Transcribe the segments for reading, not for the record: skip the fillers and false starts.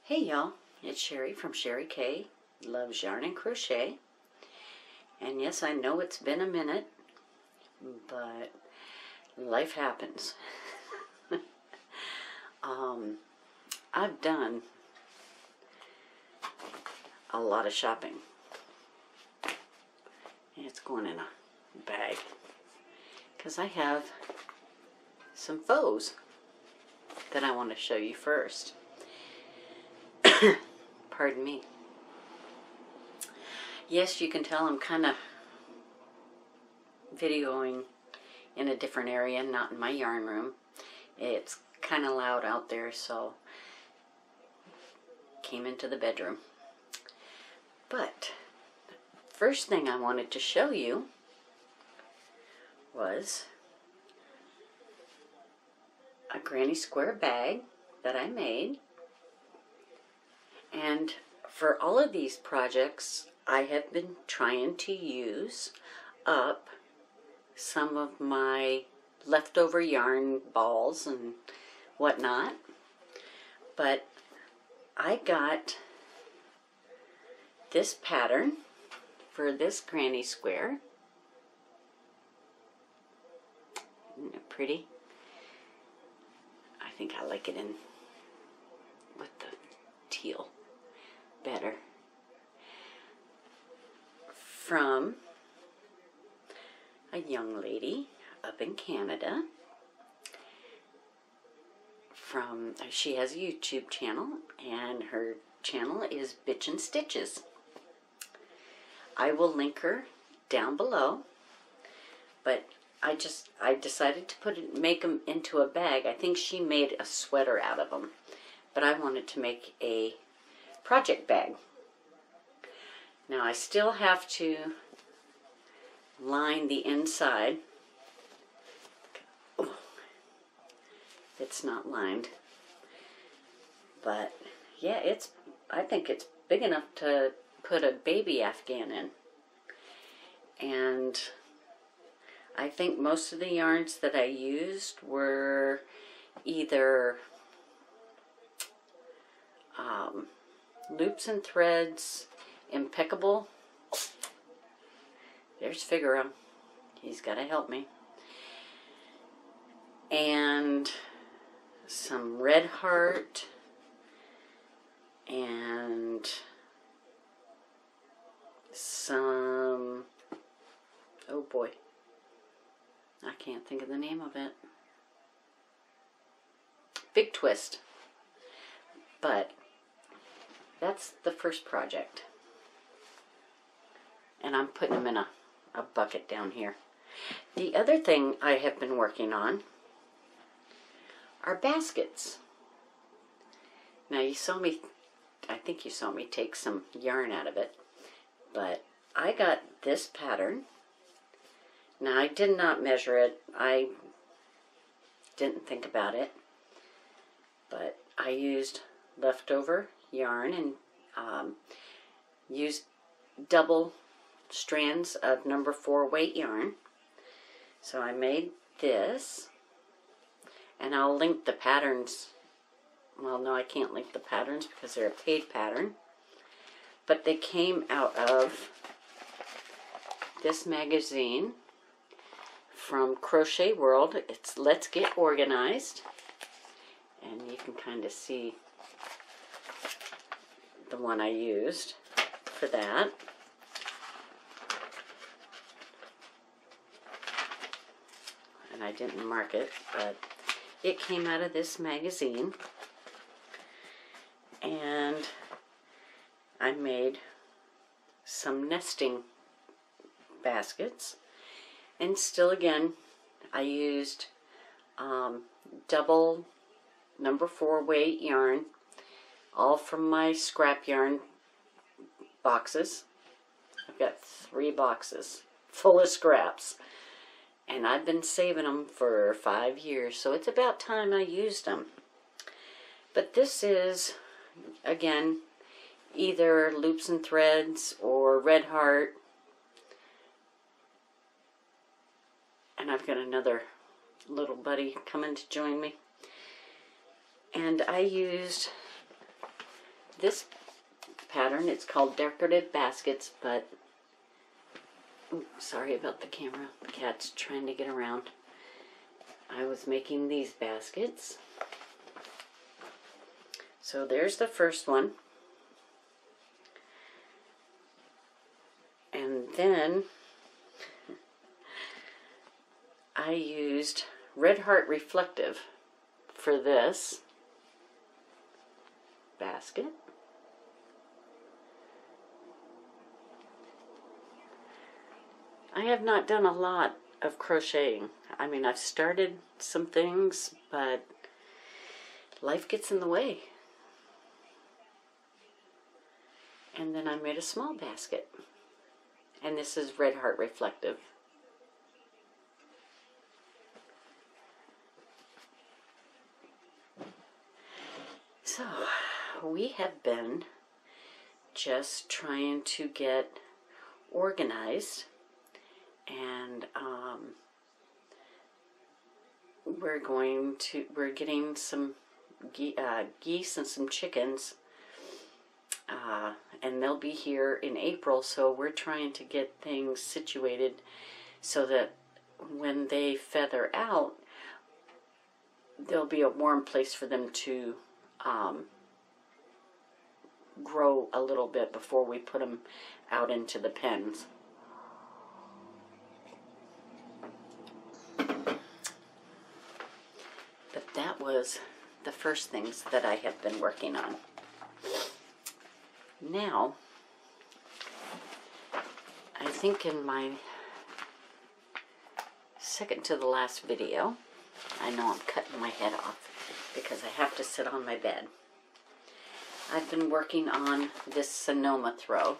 Hey y'all, it's Sherry from SherryK.LovesYarn&Crochet. And yes, I know it's been a minute, but life happens. I've done a lot of shopping. And it's going in a bag. Because I have some faux that I want to show you first. Pardon me. Yes, you can tell I'm kind of videoing in a different area, not in my yarn room. It's kind of loud out there, so came into the bedroom. But first thing I wanted to show you was a granny square bag that I made. And for all of these projects, I have been trying to use up some of my leftover yarn balls and whatnot. But I got this pattern for this granny square. Isn't it pretty? I think I like it in with the teal better. From a young lady up in Canada. She has a YouTube channel, and her channel is Bitchin' Stitches. I will link her down below, but I decided to make them into a bag. I think she made a sweater out of them, but I wanted to make a project bag. Now I still have to line the inside. Oh, it's not lined, but yeah, I think it's big enough to put a baby Afghan in. And I think most of the yarns that I used were either loops and threads, impeccable. There's Figaro. He's got to help me. And some Red Heart. And some, oh boy, I can't think of the name of it. Big Twist. But that's the first project. And I'm putting them in a bucket down here. The other thing I have been working on are baskets. Now you saw me, I think you saw me take some yarn out of it, but I got this pattern. Now I did not measure it. I didn't think about it, but I used leftover yarn and used double strands of number 4 weight yarn. So I made this, and I'll link the patterns. Well, no, I can't link the patterns because they're a paid pattern, but they came out of this magazine from Crochet World. It's Let's Get Organized, and you can kind of see the one I used for that. And I didn't mark it, but it came out of this magazine. And I made some nesting baskets. And still again, I used double number 4 weight yarn, all from my scrap yarn boxes. I've got 3 boxes full of scraps. And I've been saving them for 5 years, so it's about time I used them. But this is, again, either loops and threads or Red Heart. And I've got another little buddy coming to join me. And I used this pattern. It's called Decorative Baskets, but sorry about the camera. The cat's trying to get around. I was making these baskets. So there's the first one. And then I used Red Heart Reflective for this basket. I have not done a lot of crocheting. I mean, I've started some things, but life gets in the way. And then I made a small basket. And this is Red Heart Reflective. So, we have been just trying to get organized, and we're getting some geese and some chickens, and they'll be here in April, so we're trying to get things situated so that when they feather out, there'll be a warm place for them to grow a little bit before we put them out into the pens. But that was the first things that I have been working on. Now, I think in my second to the last video, I know I'm cutting my head off because I have to sit on my bed. I've been working on this Sonoma Throw.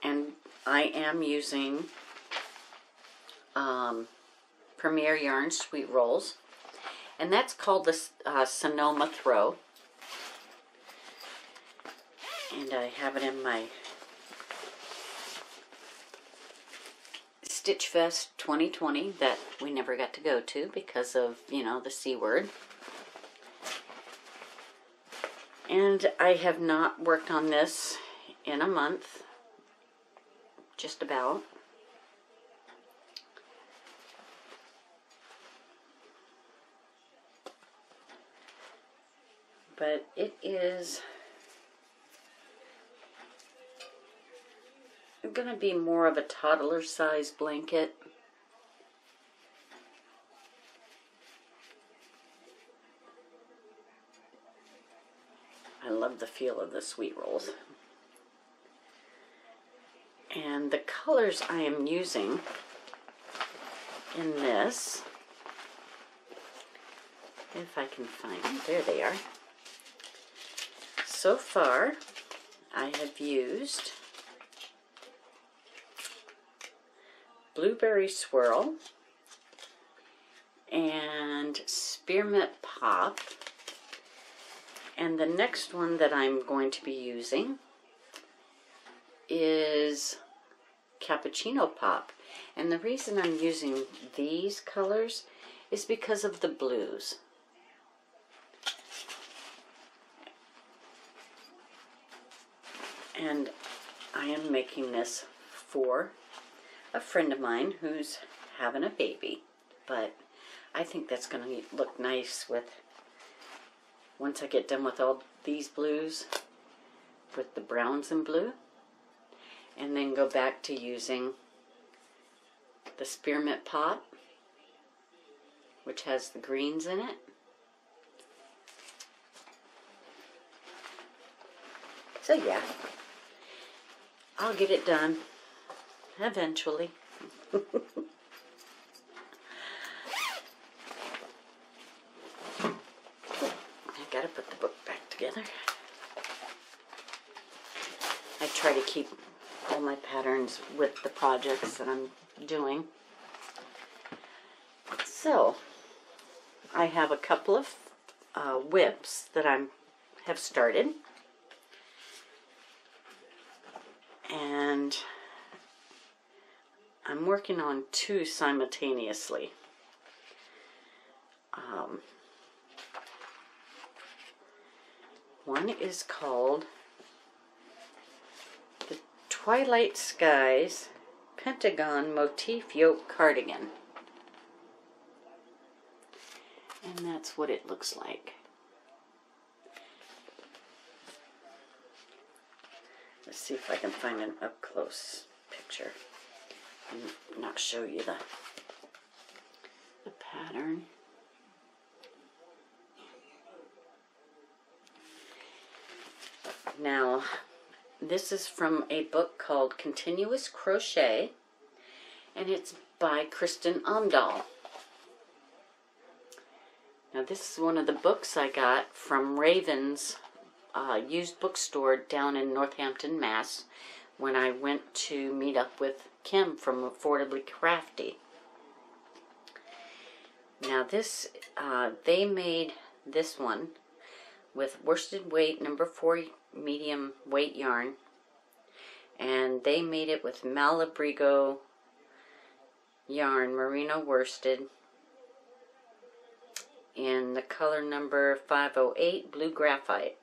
And I am using Premier Yarn Sweet Rolls. And that's called the Sonoma Throw. And I have it in my Stitch Fest 2020 that we never got to go to because of, you know, the C word. And I have not worked on this in a month, just about. But it is going to be more of a toddler size blanket. I love the feel of the sweet rolls. And the colors I am using in this, if I can find them, there they are. So far, I have used Blueberry Swirl and Spearmint Pop, and the next one that I'm going to be using is Cappuccino Pop. And the reason I'm using these colors is because of the blues. And I am making this for a friend of mine who's having a baby, but I think that's going to look nice with, once I get done with all these blues, with the browns and blue, and then go back to using the Spearmint Pop, which has the greens in it. So yeah, I'll get it done eventually. I gotta put the book back together. I try to keep all my patterns with the projects that I'm doing. So, I have a couple of whips that I have started. And I'm working on two simultaneously. One is called the Twilight Skies Pentagon Motif Yolk Cardigan. And that's what it looks like. Let's see if I can find an up-close picture and not show you the pattern. Now, this is from a book called Continuous Crochet, and it's by Kristin Omdahl. Now, this is one of the books I got from Raven's used bookstore down in Northampton, Mass, when I went to meet up with Kim from Affordably Crafty. Now, this they made this one with worsted weight number 4 medium weight yarn, and they made it with Malabrigo yarn, merino worsted, in the color number 508 blue graphite.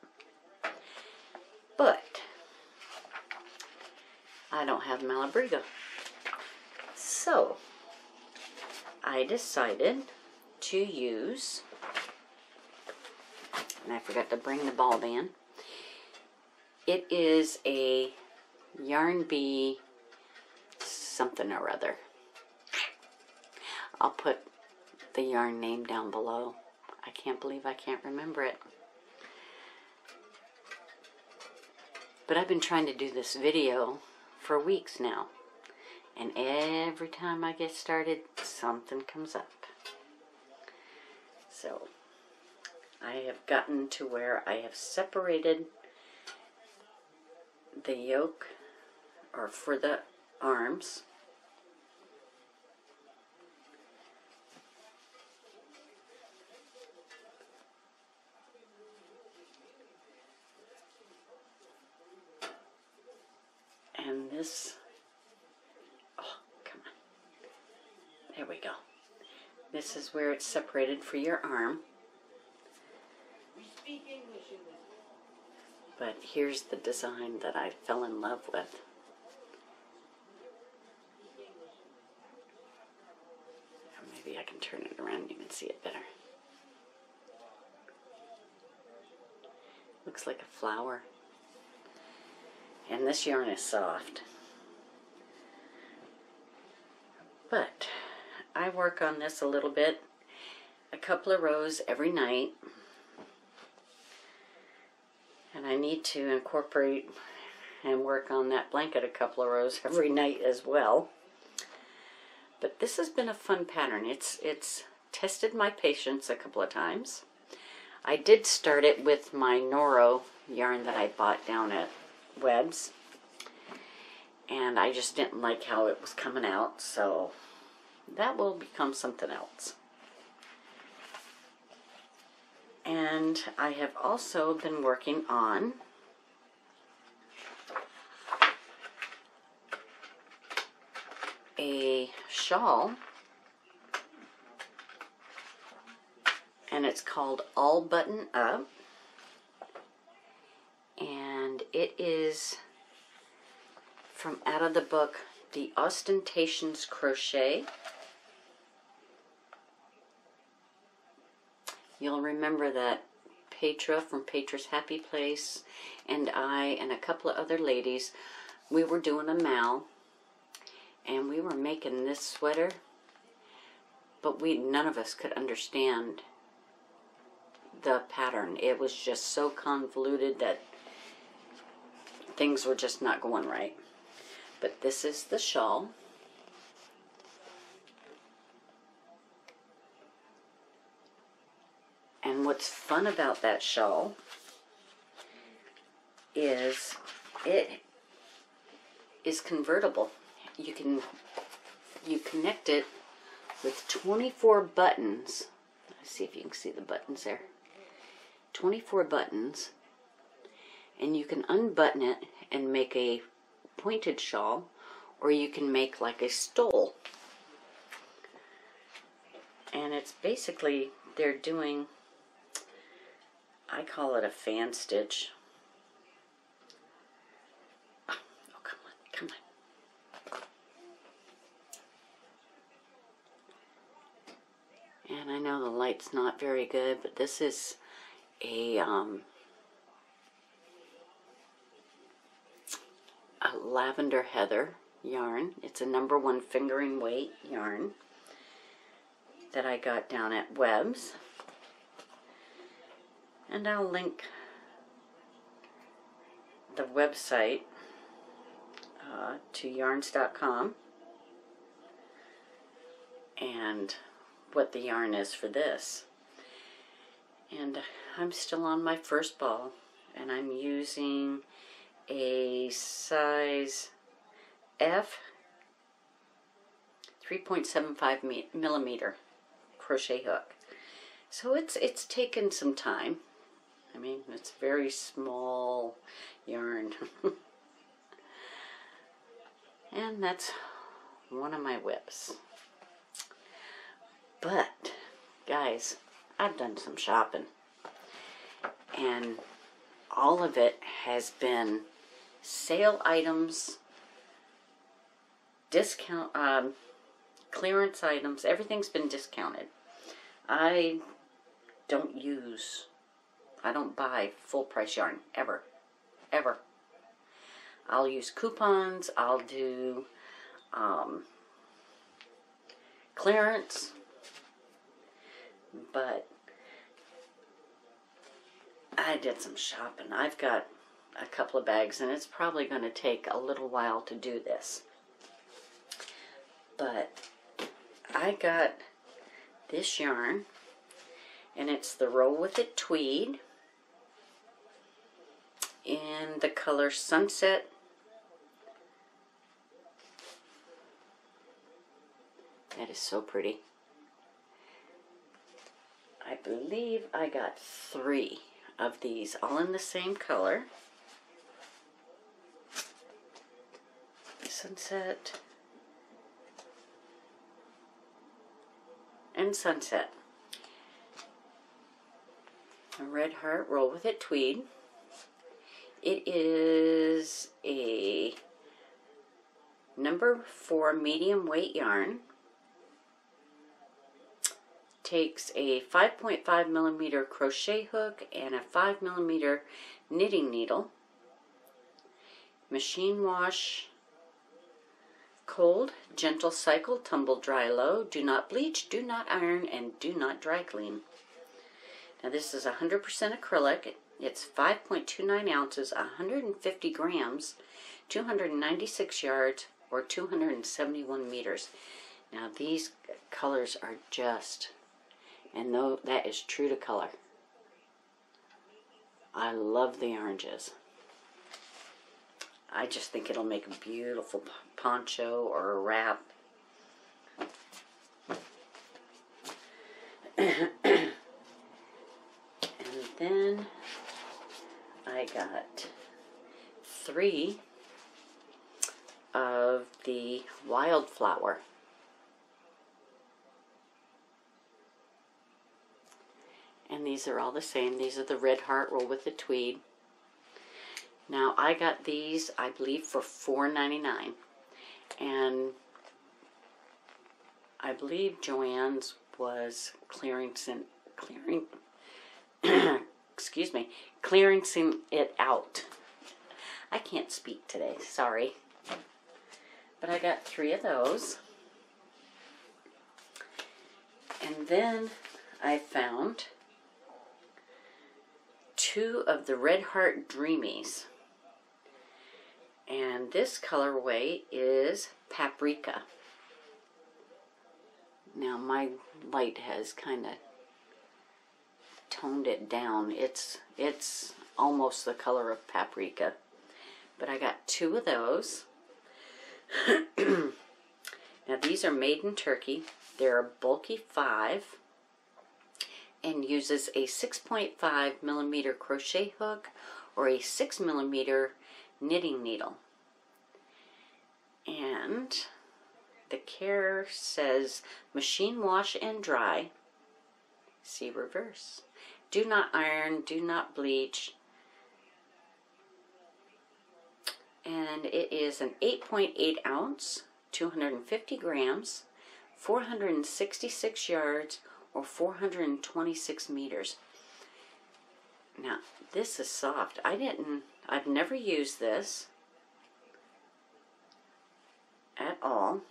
But I don't have Malabrigo, so I decided to use, and I forgot to bring the ball band. It is a Yarn Bee something or other. I'll put the yarn name down below. I can't believe I can't remember it. But I've been trying to do this video for weeks now, and every time I get started, something comes up. So I have gotten to where I have separated the yoke, or for the arms, and this, oh, come on, there we go. This is where it's separated for your arm. We speak English in this. But here's the design that I fell in love with. Or maybe I can turn it around and you can see it better. Looks like a flower. And this yarn is soft. But I work on this a little bit, a couple of rows every night. And I need to incorporate and work on that blanket a couple of rows every night as well. But this has been a fun pattern. It's tested my patience a couple of times. I did start it with my Noro yarn that I bought down at Webb's, and I just didn't like how it was coming out, so that will become something else. And I have also been working on a shawl, and it's called All Button Up, and it is from out of the book The Austentations Crochet. You'll remember that Petra from Petra's Happy Place and I and a couple of other ladies, we were doing a MAL, and we were making this sweater, but none of us could understand the pattern. It was just so convoluted that things were just not going right. But this is the shawl. And what's fun about that shawl is it is convertible. You connect it with 24 buttons. Let's see if you can see the buttons there. 24 buttons, and you can unbutton it and make a pointed shawl, or you can make like a stole. And it's basically, they're doing I call it a fan stitch. Oh, come on, come on. And I know the light's not very good, but this is a Lavender Heather yarn. It's a #1 fingering weight yarn that I got down at Webb's. And I'll link the website to yarns.com and what the yarn is for this. And I'm still on my first ball, and I'm using a size F 3.75 millimeter crochet hook. So it's taken some time. I mean, it's very small yarn. And that's one of my whips. But, guys, I've done some shopping. And all of it has been sale items, discount, clearance items. Everything's been discounted. I don't buy full price yarn, ever. Ever. I'll use coupons, I'll do clearance, but I did some shopping. I've got a couple of bags, and it's probably going to take a little while to do this. But I got this yarn, and it's the Roll With It Tweed in the color Sunset. That is so pretty. I believe I got 3 of these, all in the same color. Sunset and Sunset. A Red Heart Roll With It Tweed. It is a #4 medium weight yarn. Takes a 5.5 millimeter crochet hook and a 5 millimeter knitting needle. Machine wash, cold, gentle cycle, tumble dry low, do not bleach, do not iron, and do not dry clean. Now this is 100% acrylic. It's 5.29 ounces, 150 grams, 296 yards, or 271 meters. Now these colors are just, and though that is true to color. I love the oranges. I just think it'll make a beautiful poncho or a wrap. And then I got 3 of the Wildflower. And these are all the same. These are the Red Heart Roll With It Tweed. Now I got these, I believe, for $4.99. And I believe Joann's was clearancing it out. I can't speak today, sorry. But I got 3 of those. And then I found 2 of the Red Heart Dreamies. And this colorway is Paprika. Now my light has kind of toned it down. It's almost the color of paprika. But I got 2 of those. Now these are made in Turkey. They're a bulky 5 and uses a 6.5 millimeter crochet hook or a 6 millimeter knitting needle. And the care says machine wash and dry. See reverse. do not iron, do not bleach. And it is an 8.8 ounce, 250 grams, 466 yards, or 426 meters. Now, this is soft. I've never used this at all,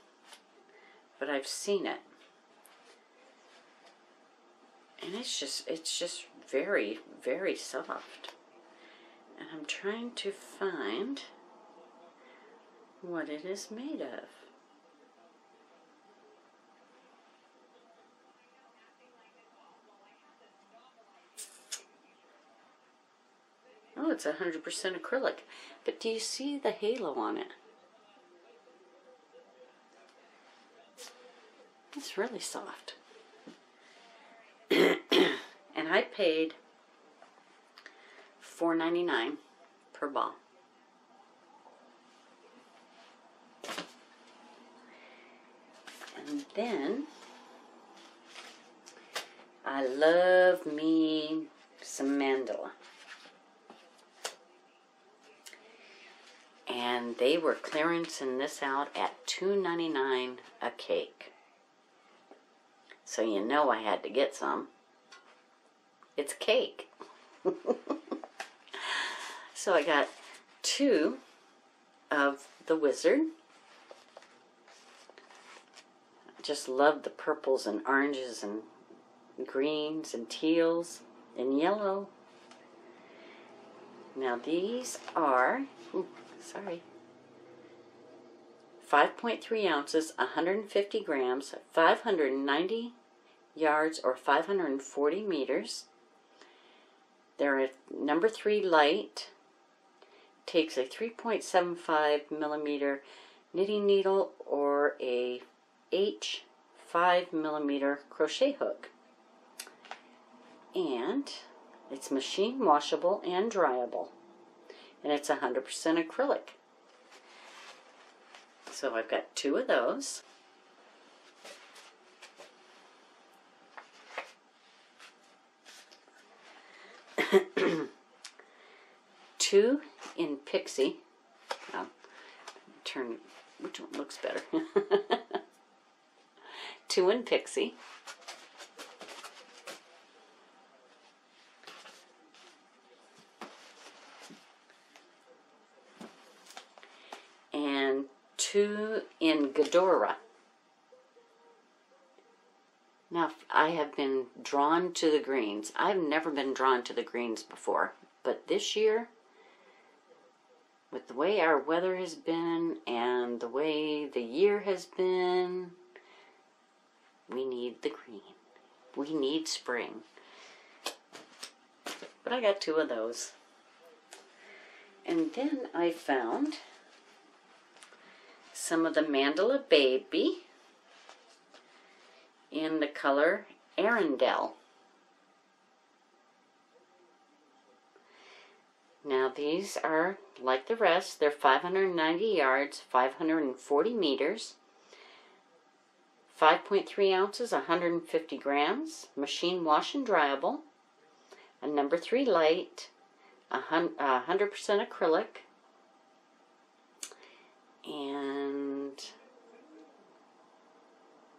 but I've seen it. And it's just very, very soft. And I'm trying to find what it is made of. Oh, it's 100% acrylic. But do you see the halo on it? It's really soft. And I paid $4.99 per ball. And then I love me some mandala. And they were clearancing this out at $2.99 a cake. So you know I had to get some. It's cake. So I got 2 of the Wizard. I just love the purples and oranges and greens and teals and yellow. Now these are, 5.3 ounces, 150 grams, 590 yards or 540 meters. They're a number 3 light. Takes a 3.75 millimeter knitting needle or a H 5 millimeter crochet hook. And it's machine washable and dryable. And it's 100% acrylic. So I've got 2 of those. Two in Pixie. I'll turn which one looks better. 2 in Pixie. And 2 in Ghidorah. Now, I have been drawn to the greens. I've never been drawn to the greens before, but this year, with the way our weather has been and the way the year has been, we need the green. We need spring. But I got 2 of those. And then I found some of the Mandala Baby in the color Arundel. Now these are like the rest. They're 590 yards, 540 meters, 5.3 ounces, 150 grams, machine wash and dryable, a number 3 light, 100% acrylic, and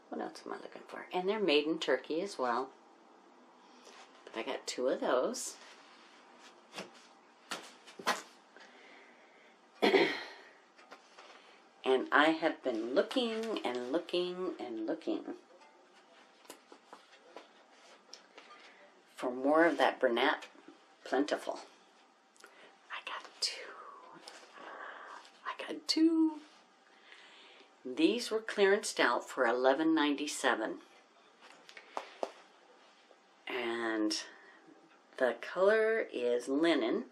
what else am I looking for? And they're made in Turkey as well. But I got 2 of those. And I have been looking and looking and looking for more of that Bernat Plentiful. I got 2. I got 2. These were clearanced out for $11.97. And the color is linen.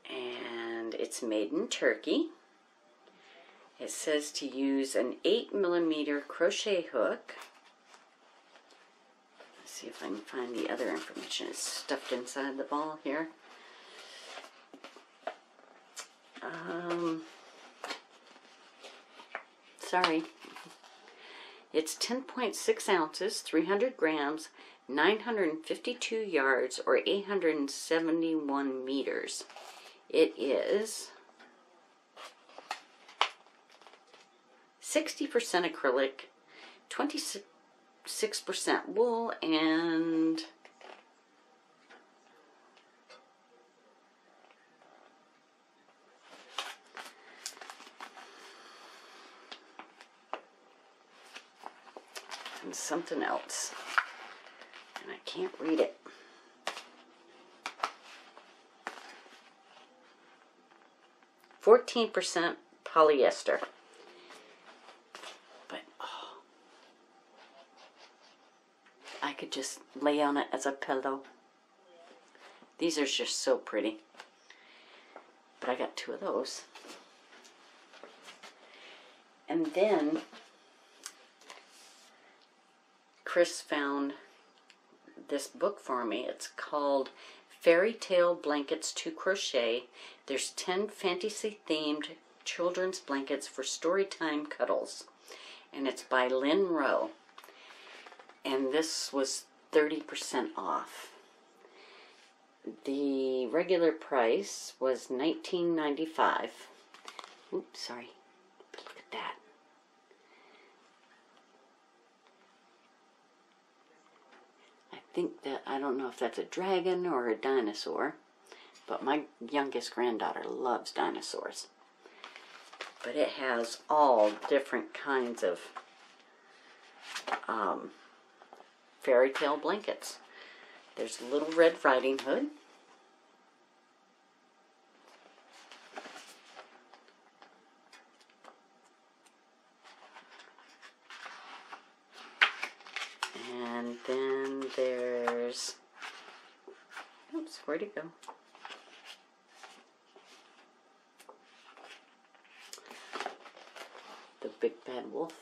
And it's made in Turkey. It says to use an 8 millimeter crochet hook. Let's see if I can find the other information. It's stuffed inside the ball here. Sorry. It's 10.6 ounces, 300 grams, 952 yards or 871 meters. It is 60% acrylic, 26% wool, and something else, and I can't read it. %14 polyester. But oh, I could just lay on it as a pillow. These are just so pretty. But I got 2 of those. And then Chris found this book for me. It's called Fairy Tale Blankets to Crochet. There's 10 fantasy-themed children's blankets for storytime cuddles. And it's by Lynn Rowe. And this was 30% off. The regular price was $19.95. Oops, sorry. Look at that. Think that, I don't know if that's a dragon or a dinosaur, but my youngest granddaughter loves dinosaurs. But it has all different kinds of fairy tale blankets. There's a Little Red Riding Hood. And then there's, oops, where'd it go? The Big Bad Wolf.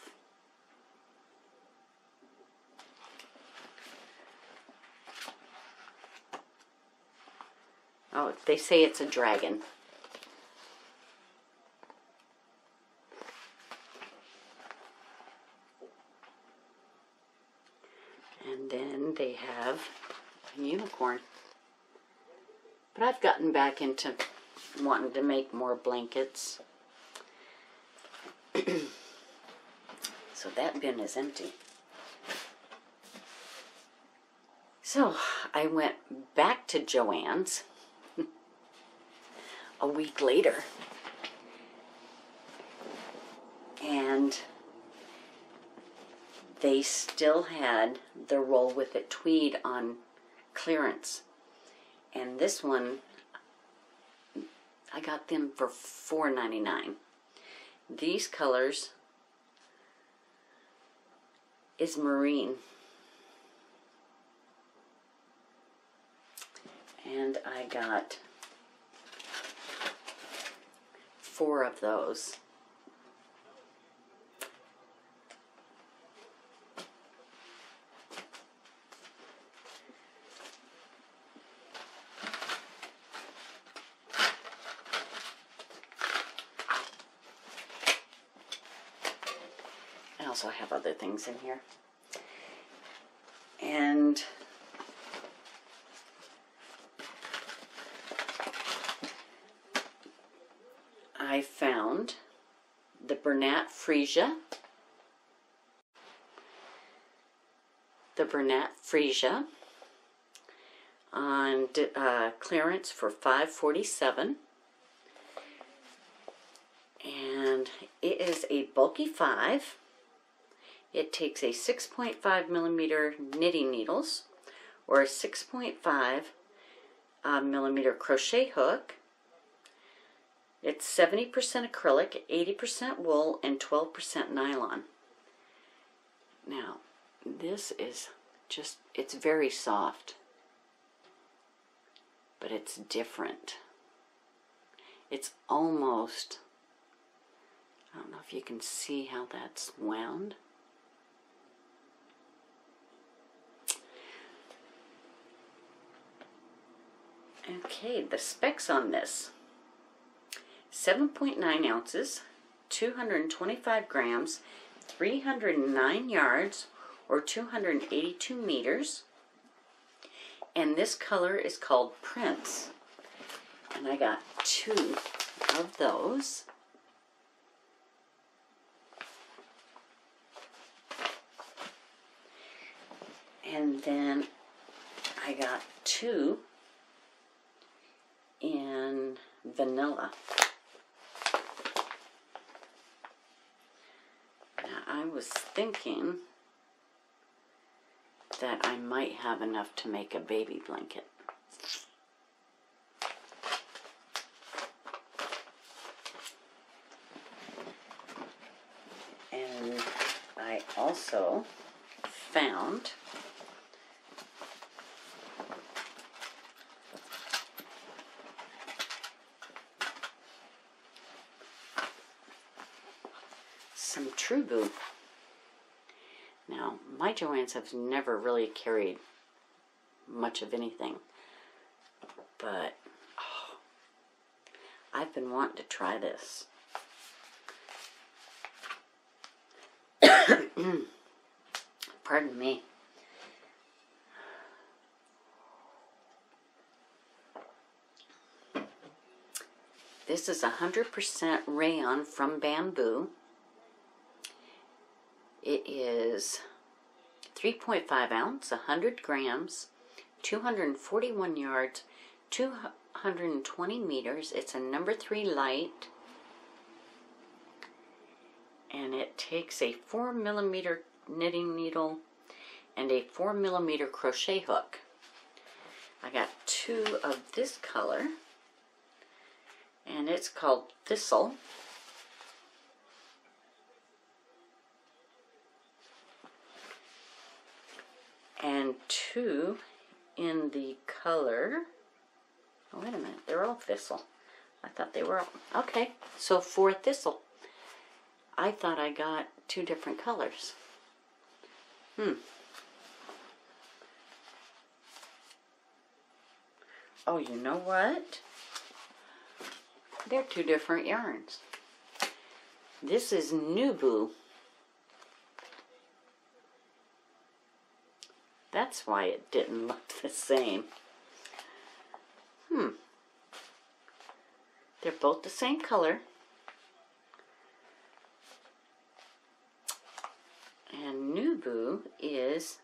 Oh, they say it's a dragon. And then they have a unicorn. But I've gotten back into wanting to make more blankets. So that bin is empty. So I went back to Joann's a week later. And they still had the Roll With It tweed on clearance. And this one, I got them for $4.99. These colors is marine. And I got 4 of those. I also have other things in here. And I found the Bernat Freesia. On clearance for $5.47. And it is a bulky 5. It takes a 6.5 millimeter knitting needles or a 6.5 millimeter crochet hook. It's 70% acrylic, 80% wool, and 12% nylon. Now, this is just, it's very soft, but it's different. It's almost, I don't know if you can see how that's wound. Okay, the specs on this. 7.9 ounces, 225 grams, 309 yards, or 282 meters. And this color is called Prince. And I got 2 of those. And then I got 2 in vanilla. Now I was thinking that I might have enough to make a baby blanket. And I also found some True Boo. Now, my Joann's have never really carried much of anything, but oh, I've been wanting to try this. Pardon me. This is 100% rayon from bamboo. It is 3.5 ounce, 100 grams, 241 yards, 220 meters. It's a number 3 light. And it takes a 4mm knitting needle and a 4mm crochet hook. I got 2 of this color, and it's called Thistle. And 2 in the color, oh wait a minute, they're all Thistle. I thought they were all, okay, so 4 Thistle. I thought I got 2 different colors. Oh, you know what? They're 2 different yarns. This is Nubu. That's why it didn't look the same. They're both the same color. And Nubu is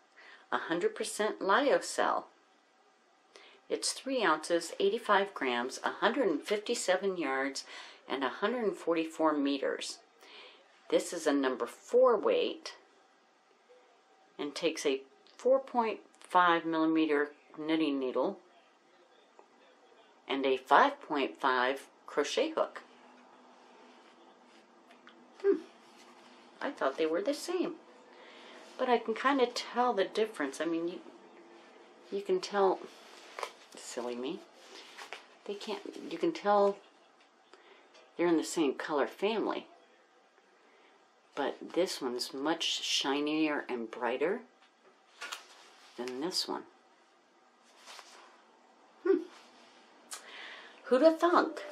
100% lyocell. It's 3 ounces, 85 grams, 157 yards, and 144 meters. This is a number 4 weight and takes a 4.5mm knitting needle and a 5.5 crochet hook. I thought they were the same, but I can kind of tell the difference. I mean, you can tell. Silly me. They can't. You can tell they're in the same color family, but this one's much shinier and brighter than this one. Who'd have thunk?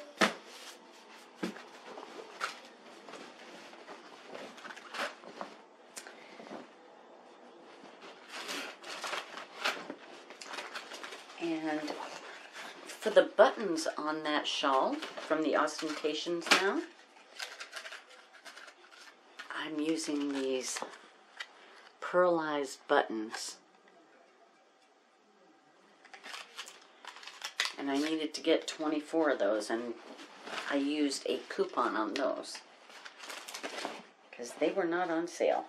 And for the buttons on that shawl from the Austentations MAL, I'm using these pearlized buttons. And I needed to get 24 of those, and I used a coupon on those because they were not on sale.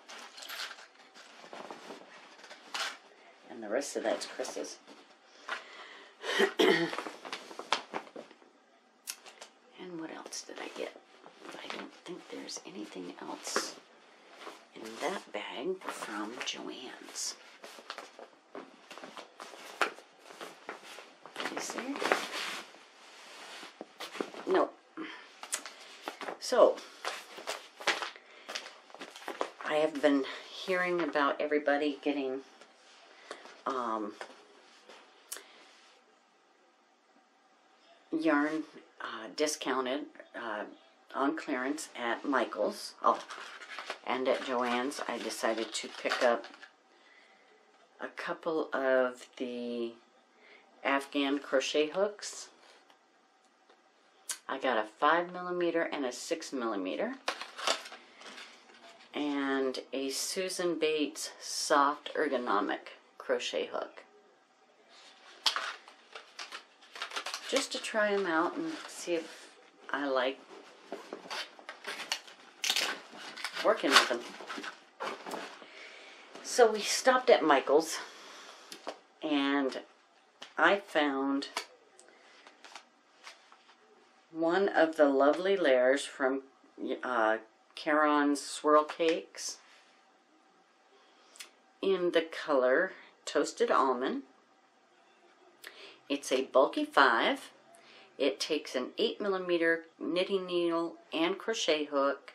And the rest of that's Chris's. And what else did I get? I don't think there's anything else in that bag from Joann's. Is there? No. So, I have been hearing about everybody getting yarn discounted on clearance at Michael's. Oh, and at Joann's. I decided to pick up a couple of the Afghan crochet hooks. I got a 5mm and a 6mm. And a Susan Bates soft ergonomic crochet hook. Just to try them out and see if I like working with them. So we stopped at Michael's and I found one of the lovely layers from Caron's Swirl Cakes in the color Toasted Almond. It's a bulky 5. It takes an 8mm knitting needle and crochet hook,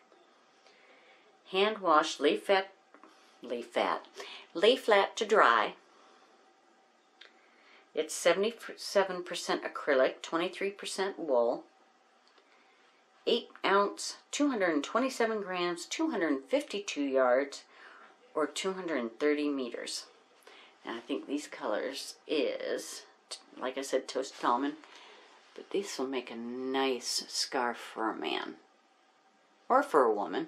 hand wash, lay flat to dry. It's 77% acrylic, 23% wool, 8 ounce, 227 grams, 252 yards, or 230 meters. And I think these colors is, like I said, Toasted Almond, but these will make a nice scarf for a man, or for a woman,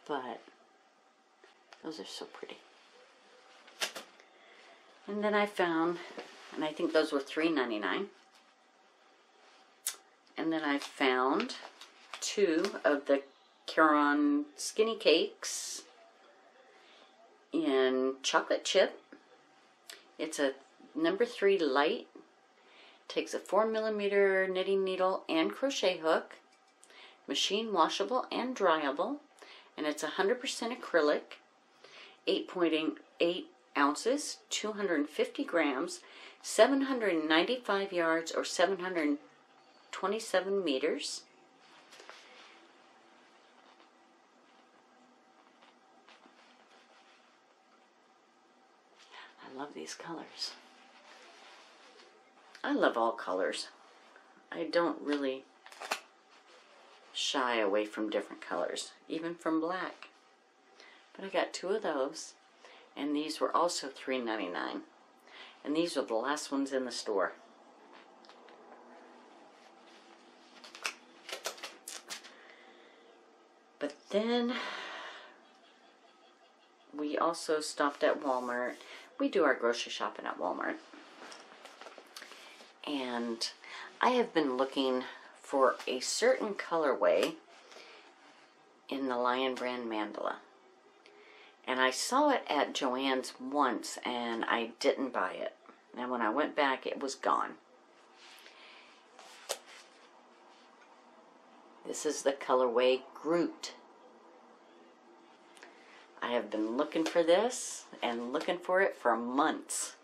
but those are so pretty. And then I found, and I think those were $3.99, and then I found 2 of the Caron Skinny Cakes in chocolate chip. It's a number 3 light. Takes a 4mm knitting needle and crochet hook, machine washable and dryable, and it's 100% acrylic, 8.8 ounces, 250 grams, 795 yards, or 727 meters. I love these colors. I love all colors. I don't really shy away from different colors, even from black. But I got 2 of those, and these were also $3.99. And these are the last ones in the store. But then we also stopped at Walmart. We do our grocery shopping at Walmart. And I have been looking for a certain colorway in the Lion Brand Mandala. And I saw it at Joann's once and I didn't buy it. And when I went back, it was gone. This is the colorway Groot. I have been looking for this and looking for it for months.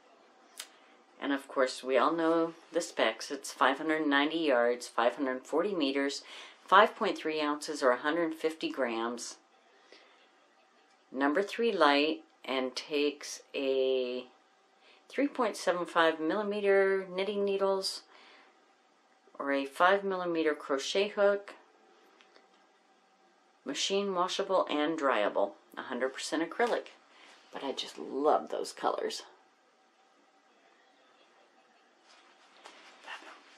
And of course, we all know the specs. It's 590 yards, 540 meters, 5.3 ounces, or 150 grams. Number 3 light, and takes a 3.75mm knitting needles, or a 5mm crochet hook, machine washable and dryable, 100% acrylic. But I just love those colors.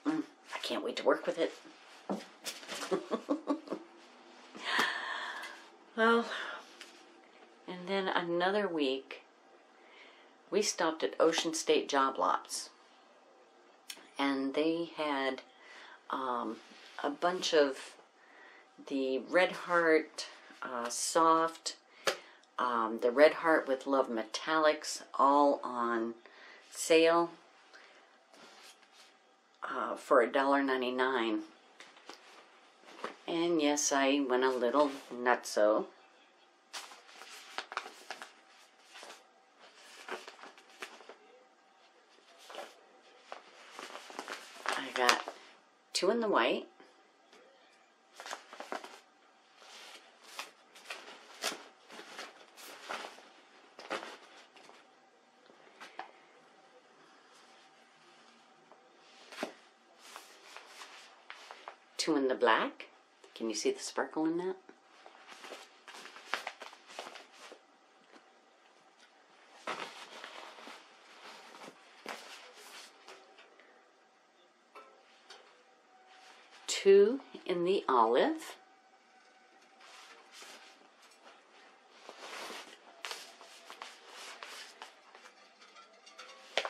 I can't wait to work with it. Well, and then another week, we stopped at Ocean State Job Lots. And they had a bunch of the Red Heart soft, the Red Heart with Love Metallics, all on sale. For $1.99. And yes, I went a little nutso. I got 2 in the white. Two in the black. Can you see the sparkle in that? 2 in the olive,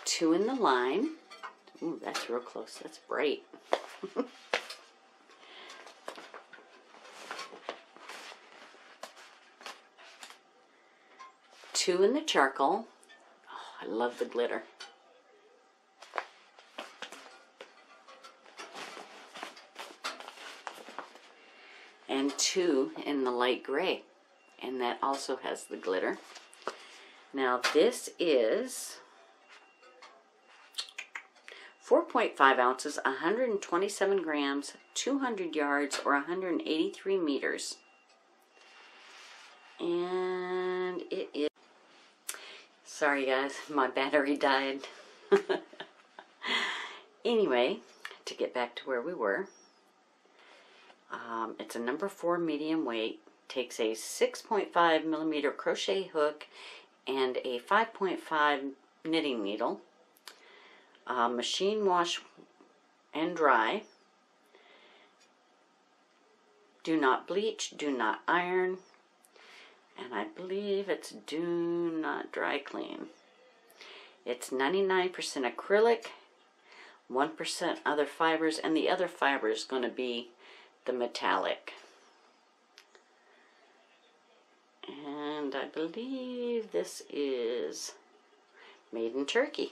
two in the lime. Ooh, that's real close. That's bright. Two in the charcoal. Oh, I love the glitter. And two in the light gray, and that also has the glitter. Now this is 4.5 ounces, 127 grams, 200 yards, or 183 meters. And it is... Sorry guys, my battery died. Anyway, to get back to where we were, it's a number 4 medium weight, takes a 6.5 millimeter crochet hook and a 5.5 knitting needle, machine wash and dry, do not bleach, do not iron, and I believe it's do not dry clean. It's 99% acrylic, 1% other fibers, and the other fiber is going to be the metallic. And I believe this is made in Turkey.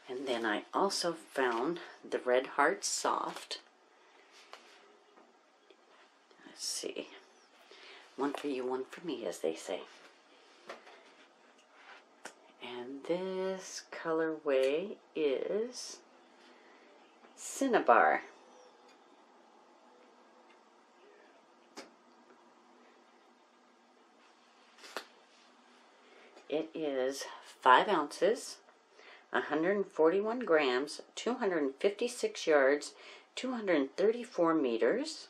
And then I also found the Red Heart Soft. Let's see. One for you, one for me, as they say. And this colorway is Cinnabar. It is 5 ounces, 141 grams, 256 yards, 234 meters,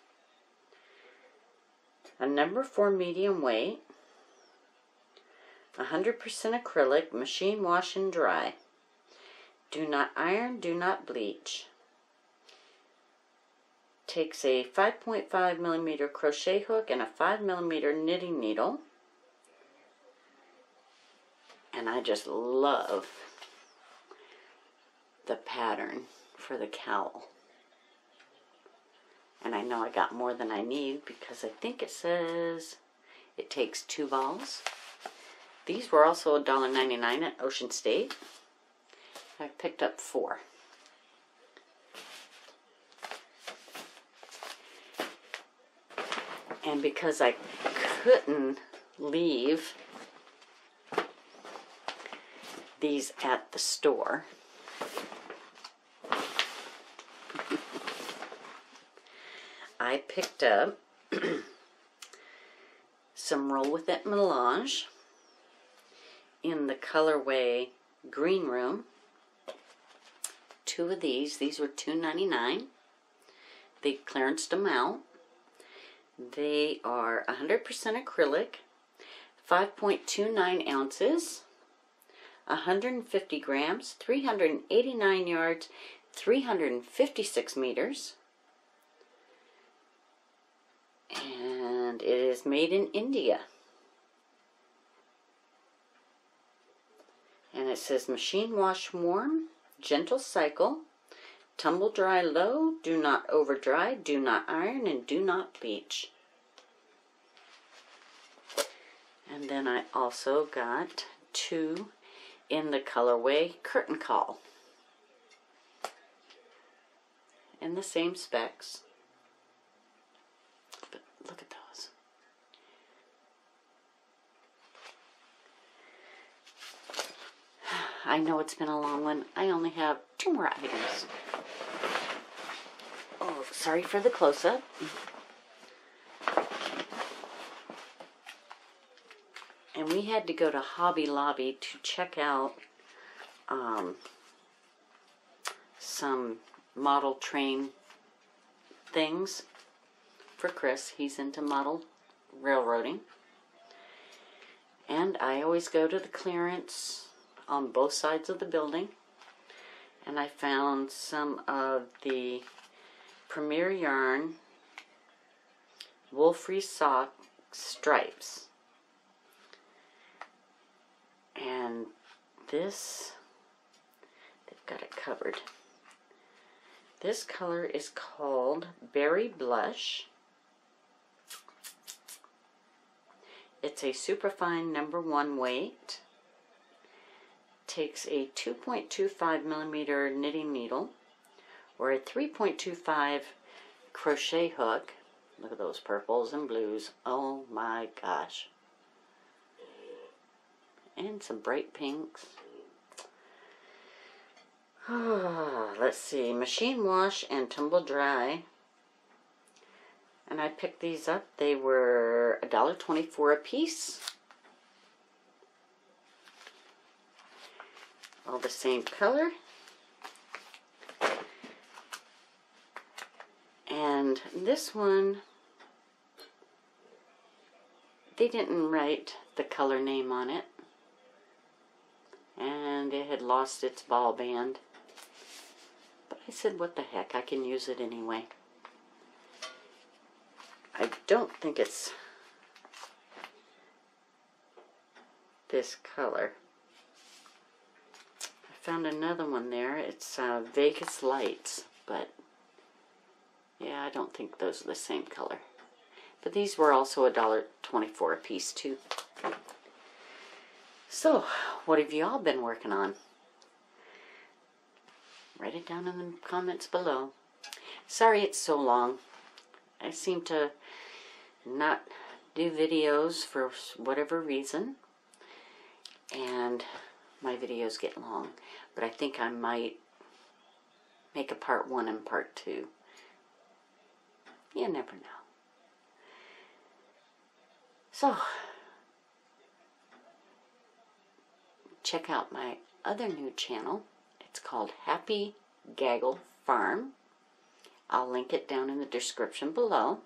a number 4 medium weight, 100% acrylic, machine wash and dry. Do not iron, do not bleach. Takes a 5.5 millimeter crochet hook and a 5 millimeter knitting needle. And I just love the pattern for the cowl. And I know I got more than I need because I think it says it takes 2 balls. These were also $1.99 at Ocean State. I picked up 4. And because I couldn't leave these at the store, I picked up some Roll With It melange in the colorway Green Room. 2 of these. These were $2.99. They clearanced them out. They are 100% acrylic, 5.29 ounces, 150 grams, 389 yards, 356 meters. And it is made in India. And it says machine wash warm, gentle cycle, tumble dry low, do not over dry, do not iron, and do not bleach. And then I also got 2 in the colorway Curtain Call. In the same specs. But look at those. I know it's been a long one. I only have 2 more items. Oh, sorry for the close-up. And we had to go to Hobby Lobby to check out some model train things for Chris. He's into model railroading. And I always go to the clearance on both sides of the building. And I found some of the Premier Yarn Wool Free Sock stripes. And this, they've got it covered. This color is called Berry Blush. It's a superfine #1 weight. Takes a 2.25 millimeter knitting needle or a 3.25 crochet hook. Look at those purples and blues. Oh my gosh. And some bright pinks. Let's see. Machine wash and tumble dry. And I picked these up. They were $1.24 a piece. All the same color. And this one, they didn't write the color name on it. And it had lost its ball band. But I said, what the heck, I can use it anyway. I don't think it's this color. I found another one there. It's Vegas Lights, but yeah, I don't think those are the same color. But these were also $1.24 a piece too. So, what have you all been working on? Write it down in the comments below. Sorry it's so long. I seem to not do videos for whatever reason. And my videos get long. But I think I might make a part 1 and part 2. You never know. So, check out my other new channel. It's called Happy Gaggle Farm. I'll link it down in the description below.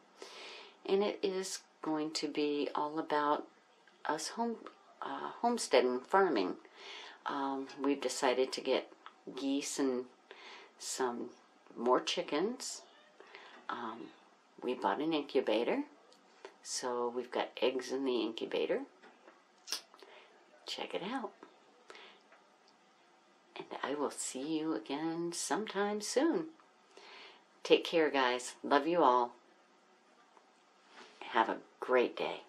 And it is going to be all about us homesteading, farming. We've decided to get geese and some more chickens. We bought an incubator. So we've got eggs in the incubator. Check it out. And I will see you again sometime soon. Take care, guys. Love you all. Have a great day.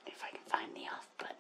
If I can find the off button.